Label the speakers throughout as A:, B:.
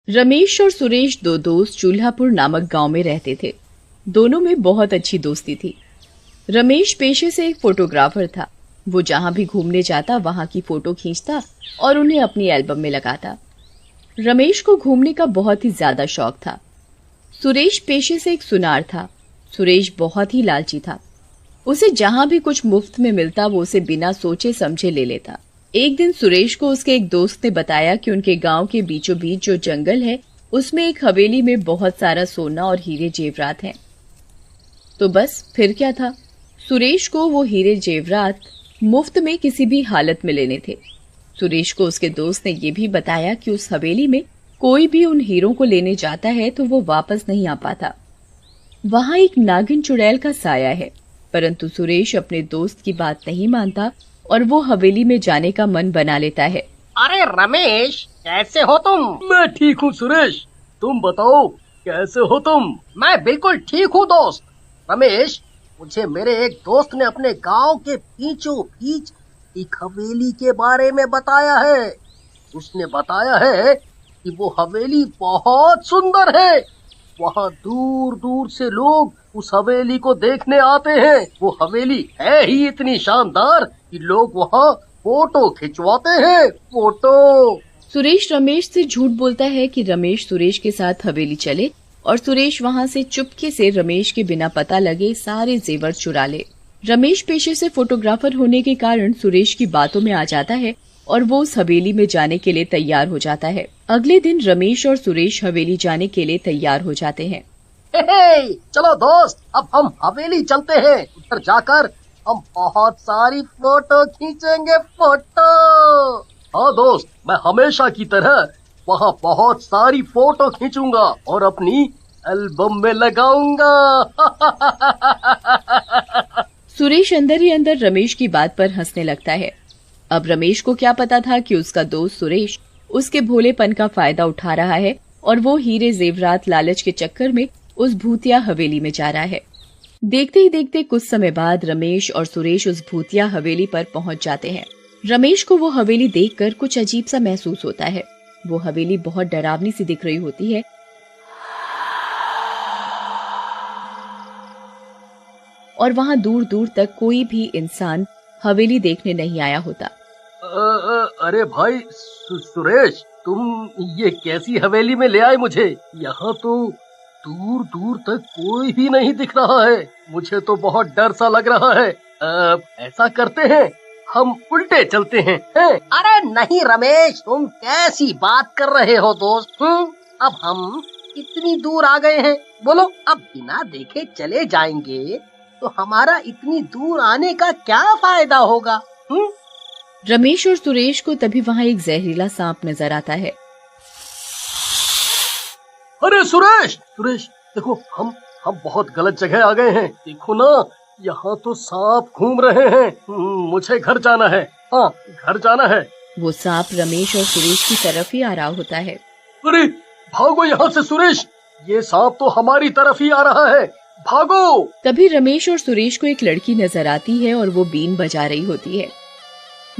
A: रमेश और सुरेश दो दोस्त चूल्हापुर नामक गांव में रहते थे। दोनों में बहुत अच्छी दोस्ती थी। रमेश पेशे से एक फोटोग्राफर था। वो जहां भी घूमने जाता वहां की फोटो खींचता और उन्हें अपनी एल्बम में लगाता। रमेश को घूमने का बहुत ही ज्यादा शौक था। सुरेश पेशे से एक सुनार था। सुरेश बहुत ही लालची था। उसे जहां भी कुछ मुफ्त में मिलता वो उसे बिना सोचे समझे ले लेता। एक दिन सुरेश को उसके एक दोस्त ने बताया कि उनके गांव के बीचों बीच जो जंगल है उसमें एक हवेली में बहुत सारा सोना और हीरे जेवरात हैं। तो बस फिर क्या था, सुरेश को वो हीरे जेवरात मुफ्त में किसी भी हालत में लेने थे। सुरेश को उसके दोस्त ने ये भी बताया कि उस हवेली में कोई भी उन हीरों को लेने जाता है तो वो वापस नहीं आ पाता। वहां एक नागिन चुड़ैल का साया है। परंतु सुरेश अपने दोस्त की बात नहीं मानता और वो हवेली में जाने का मन बना लेता है।
B: अरे रमेश, कैसे हो तुम?
C: मैं ठीक हूँ सुरेश, तुम बताओ कैसे हो तुम?
B: मैं बिल्कुल ठीक हूँ दोस्त। रमेश, मुझे मेरे एक दोस्त ने अपने गांव के बीचों बीच एक हवेली के बारे में बताया है। उसने बताया है कि वो हवेली बहुत सुंदर है। वहाँ दूर दूर से लोग उस हवेली को देखने आते हैं। वो हवेली है ही इतनी शानदार कि लोग वहाँ फोटो खिंचवाते हैं। फोटो।
A: सुरेश रमेश से झूठ बोलता है कि रमेश सुरेश के साथ हवेली चले और सुरेश वहां से चुपके से रमेश के बिना पता लगे सारे जेवर चुरा ले। रमेश पेशे से फोटोग्राफर होने के कारण सुरेश की बातों में आ जाता है और वो उस हवेली में जाने के लिए तैयार हो जाता है। अगले दिन रमेश और सुरेश हवेली जाने के लिए तैयार हो जाते हैं।
B: हे, चलो दोस्त, अब हम हवेली चलते हैं। उधर जाकर हम बहुत सारी फोटो खींचेंगे। फोटो।
C: हाँ दोस्त, मैं हमेशा की तरह वहाँ बहुत सारी फोटो खींचूंगा और अपनी एल्बम में लगाऊंगा।
A: सुरेश अंदर ही अंदर रमेश की बात पर हंसने लगता है। अब रमेश को क्या पता था कि उसका दोस्त सुरेश उसके भोलेपन का फायदा उठा रहा है और वो हीरे जेवरात लालच के चक्कर में उस भूतिया हवेली में जा रहा है। देखते ही देखते कुछ समय बाद रमेश और सुरेश उस भूतिया हवेली पर पहुंच जाते हैं। रमेश को वो हवेली देखकर कुछ अजीब सा महसूस होता है। वो हवेली बहुत डरावनी सी दिख रही होती है और वहां दूर दूर तक कोई भी इंसान हवेली देखने नहीं आया होता।
C: अरे भाई सुरेश, तुम ये कैसी हवेली में ले आए मुझे? यहाँ तो दूर दूर तक कोई भी नहीं दिख रहा है। मुझे तो बहुत डर सा लग रहा है। ऐसा करते हैं, हम उल्टे चलते हैं।
B: अरे नहीं रमेश, तुम कैसी बात कर रहे हो दोस्त? अब हम इतनी दूर आ गए हैं, बोलो अब बिना देखे चले जाएंगे तो हमारा इतनी दूर आने का क्या फायदा होगा?
A: रमेश और सुरेश को तभी वहाँ एक जहरीला सांप नजर आता है।
C: अरे सुरेश, देखो, हम बहुत गलत जगह आ गए हैं। देखो ना, यहाँ तो सांप घूम रहे हैं। मुझे घर जाना है। हाँ, घर जाना है।
A: वो सांप रमेश और सुरेश की तरफ ही आ रहा होता है।
C: अरे भागो यहाँ से सुरेश, ये सांप तो हमारी तरफ ही आ रहा है। भागो।
A: तभी रमेश और सुरेश को एक लड़की नजर आती है और वो बीन बजा रही होती है।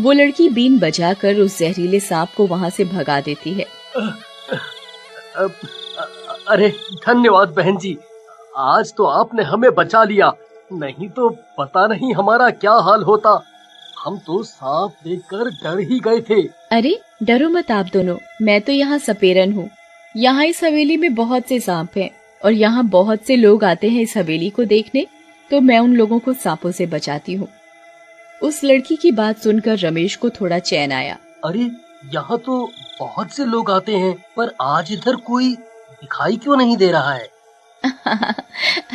A: वो लड़की बीन बजाकर उस जहरीले सांप को वहाँ से भगा देती है।
C: अरे धन्यवाद बहन जी, आज तो आपने हमें बचा लिया, नहीं तो पता नहीं हमारा क्या हाल होता। हम तो सांप देखकर डर ही गए थे।
A: अरे डरो मत आप दोनों, मैं तो यहाँ सपेरन हूँ। यहाँ इस हवेली में बहुत से सांप हैं और यहाँ बहुत से लोग आते हैं इस हवेली को देखने, तो मैं उन लोगों को सांपों से बचाती हूँ। उस लड़की की बात सुनकर रमेश को थोड़ा चैन आया।
C: अरे यहाँ तो बहुत से लोग आते हैं, पर आज इधर कोई दिखाई क्यों नहीं दे रहा है?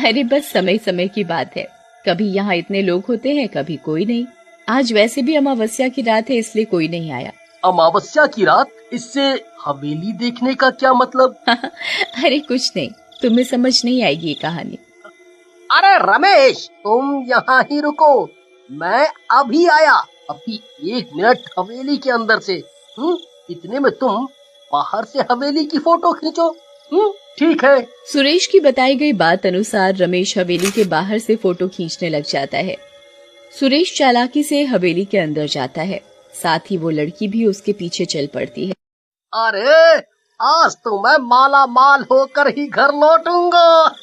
A: अरे बस समय समय की बात है, कभी यहाँ इतने लोग होते हैं, कभी कोई नहीं। आज वैसे भी अमावस्या की रात है, इसलिए कोई नहीं आया।
C: अमावस्या की रात? इससे हवेली देखने का क्या मतलब?
A: अरे कुछ नहीं, तुम्हें समझ नहीं आएगी ये कहानी।
B: अरे रमेश, तुम यहाँ ही रुको, मैं अभी आया। अभी 1 मिनट हवेली के अंदर से। इतने में तुम बाहर से हवेली की फोटो खींचो।
C: ठीक है।
A: सुरेश की बताई गई बात अनुसार रमेश हवेली के बाहर से फोटो खींचने लग जाता है। सुरेश चालाकी से हवेली के अंदर जाता है, साथ ही वो लड़की भी उसके पीछे चल पड़ती है।
B: अरे आज तो मैं माला माल होकर ही घर लौटूंगा।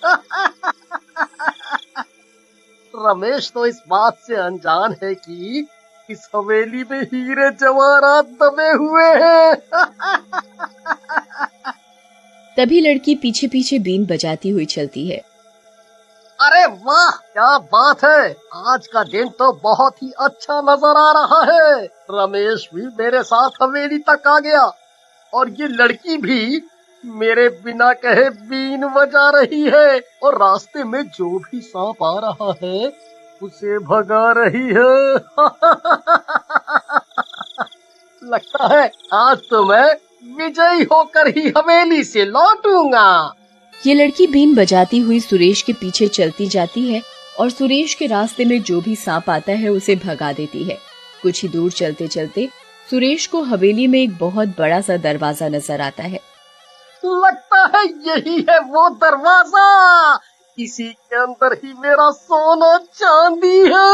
B: रमेश तो इस बात से अनजान है कि इस हवेली में हीरे जवाहरात दबे हुए हैं।
A: तभी लड़की पीछे पीछे बीन बजाती हुई चलती है।
B: अरे वाह, क्या बात है, आज का दिन तो बहुत ही अच्छा नजर आ रहा है। रमेश भी मेरे साथ हवेली तक आ गया और ये लड़की भी मेरे बिना कहे बीन बजा रही है और रास्ते में जो भी सांप आ रहा है उसे भगा रही है। लगता है आज तो मैं विजयी होकर ही हवेली से लौटूंगा।
A: ये लड़की बीन बजाती हुई सुरेश के पीछे चलती जाती है और सुरेश के रास्ते में जो भी सांप आता है उसे भगा देती है। कुछ ही दूर चलते चलते सुरेश को हवेली में एक बहुत बड़ा सा दरवाजा नजर आता है।
B: लगता है यही है वो दरवाजा, इसी के अंदर ही मेरा सोना चांदी है।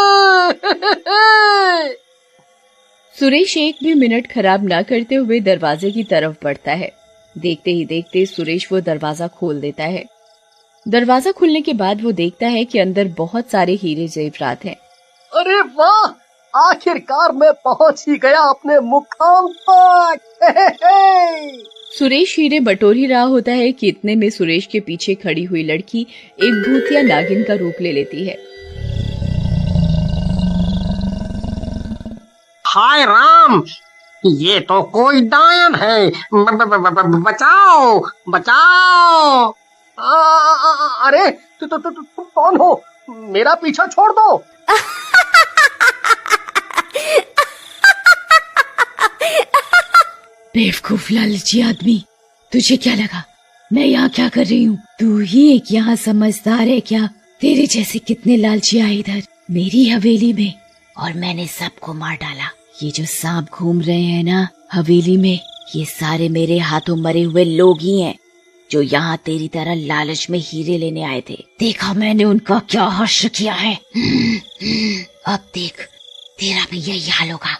A: सुरेश एक भी मिनट खराब ना करते हुए दरवाजे की तरफ बढ़ता है। देखते ही देखते सुरेश वो दरवाजा खोल देता है। दरवाजा खुलने के बाद वो देखता है कि अंदर बहुत सारे हीरे जेवरात हैं।
B: अरे वाह, आखिरकार मैं पहुंच ही गया अपने मुकाम तक।
A: सुरेश हीरे बटोर ही रहा होता है कि इतने में सुरेश के पीछे खड़ी हुई लड़की एक भूतिया नागिन का रूप ले लेती है।
B: हाय राम, ये तो कोई डायन है। बचाओ बचाओ। अरे तुम कौन हो? मेरा पीछा छोड़ दो।
A: बेवकूफ लालची आदमी, तुझे क्या लगा मैं यहाँ क्या कर रही हूँ? तू ही एक यहाँ समझदार है क्या? तेरे जैसे कितने लालची आए इधर मेरी हवेली में और मैंने सबको मार डाला। ये जो सांप घूम रहे हैं ना हवेली में, ये सारे मेरे हाथों मरे हुए लोग ही हैं जो यहाँ तेरी तरह लालच में हीरे लेने आए थे। देखा मैंने उनका क्या हश्र किया है। अब देख तेरा भी यही हाल होगा।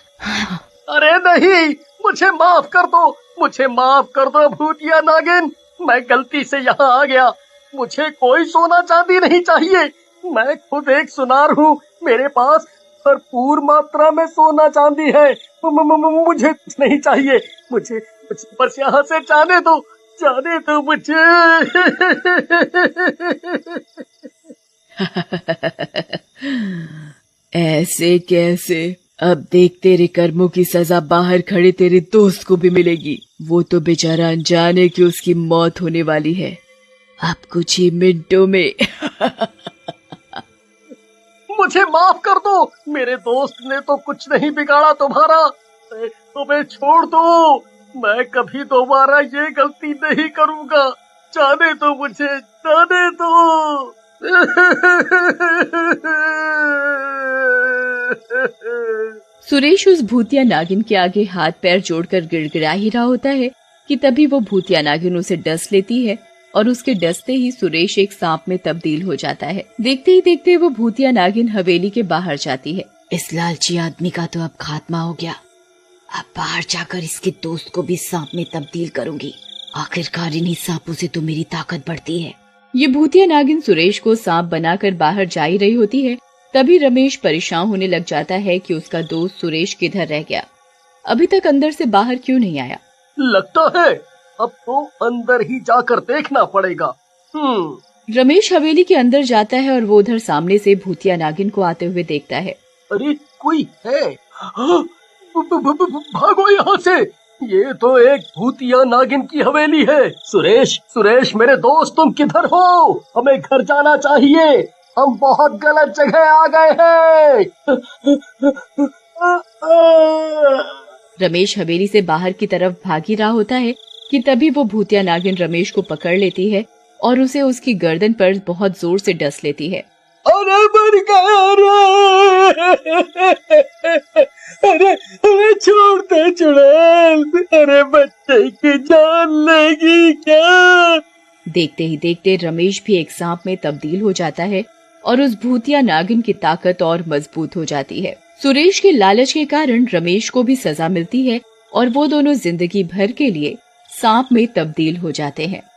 B: अरे नहीं, मुझे माफ कर दो, मुझे माफ कर दो भूतिया नागिन, मैं गलती से यहाँ आ गया। मुझे कोई सोना चांदी नहीं चाहिए, मैं खुद एक सुनार हूँ, मेरे पास भरपूर मात्रा में सोना चांदी है। मुझे कुछ नहीं चाहिए, मुझे बस यहाँ से जाने दो मुझे।
A: ऐसे कैसे? अब देख तेरे कर्मों की सजा बाहर खड़े तेरे दोस्त को भी मिलेगी। वो तो बेचारा अनजान है कि उसकी मौत होने वाली है अब कुछ ही मिनटों में।
B: मुझे माफ कर दो, मेरे दोस्त ने तो कुछ नहीं बिगाड़ा तुम्हारा, तुम्हें छोड़ दो, मैं कभी दोबारा ये गलती नहीं करूँगा। जाने दो मुझे, जाने दो।
A: सुरेश उस भूतिया नागिन के आगे हाथ पैर जोड़कर गिड़गिड़ा ही रहा होता है कि तभी वो भूतिया नागिन उसे डस लेती है और उसके डसते ही सुरेश एक सांप में तब्दील हो जाता है। देखते ही देखते वो भूतिया नागिन हवेली के बाहर जाती है। इस लालची आदमी का तो अब खात्मा हो गया। अब बाहर जाकर इसके दोस्त को भी सांप में तब्दील करूंगी। आखिरकार इन्हीं सांपों से तो मेरी ताकत बढ़ती है। ये भूतिया नागिन सुरेश को सांप बनाकर बाहर जा ही रही होती है, तभी रमेश परेशान होने लग जाता है कि उसका दोस्त सुरेश किधर रह गया, अभी तक अंदर से बाहर क्यों नहीं आया।
B: लगता है अब तो अंदर ही जाकर देखना पड़ेगा।
A: रमेश हवेली के अंदर जाता है और वो उधर सामने से भूतिया नागिन को आते हुए देखता है।
B: अरे कोई है? भागो यहाँ से, ये तो एक भूतिया नागिन की हवेली है। सुरेश मेरे दोस्त, तुम किधर हो? हमें घर जाना चाहिए, हम बहुत गलत जगह आ गए हैं।
A: रमेश हवेली से बाहर की तरफ भाग ही रहा होता है कि तभी वो भूतिया नागिन रमेश को पकड़ लेती है और उसे उसकी गर्दन पर बहुत जोर से डस लेती है।
B: अरे मर गया अरे छोड़ दे चुड़ैल, अरे बच्चे की जान लेगी क्या?
A: देखते ही देखते रमेश भी एक सांप में तब्दील हो जाता है और उस भूतिया नागिन की ताकत और मजबूत हो जाती है। सुरेश के लालच के कारण रमेश को भी सजा मिलती है और वो दोनों जिंदगी भर के लिए सांप में तब्दील हो जाते हैं।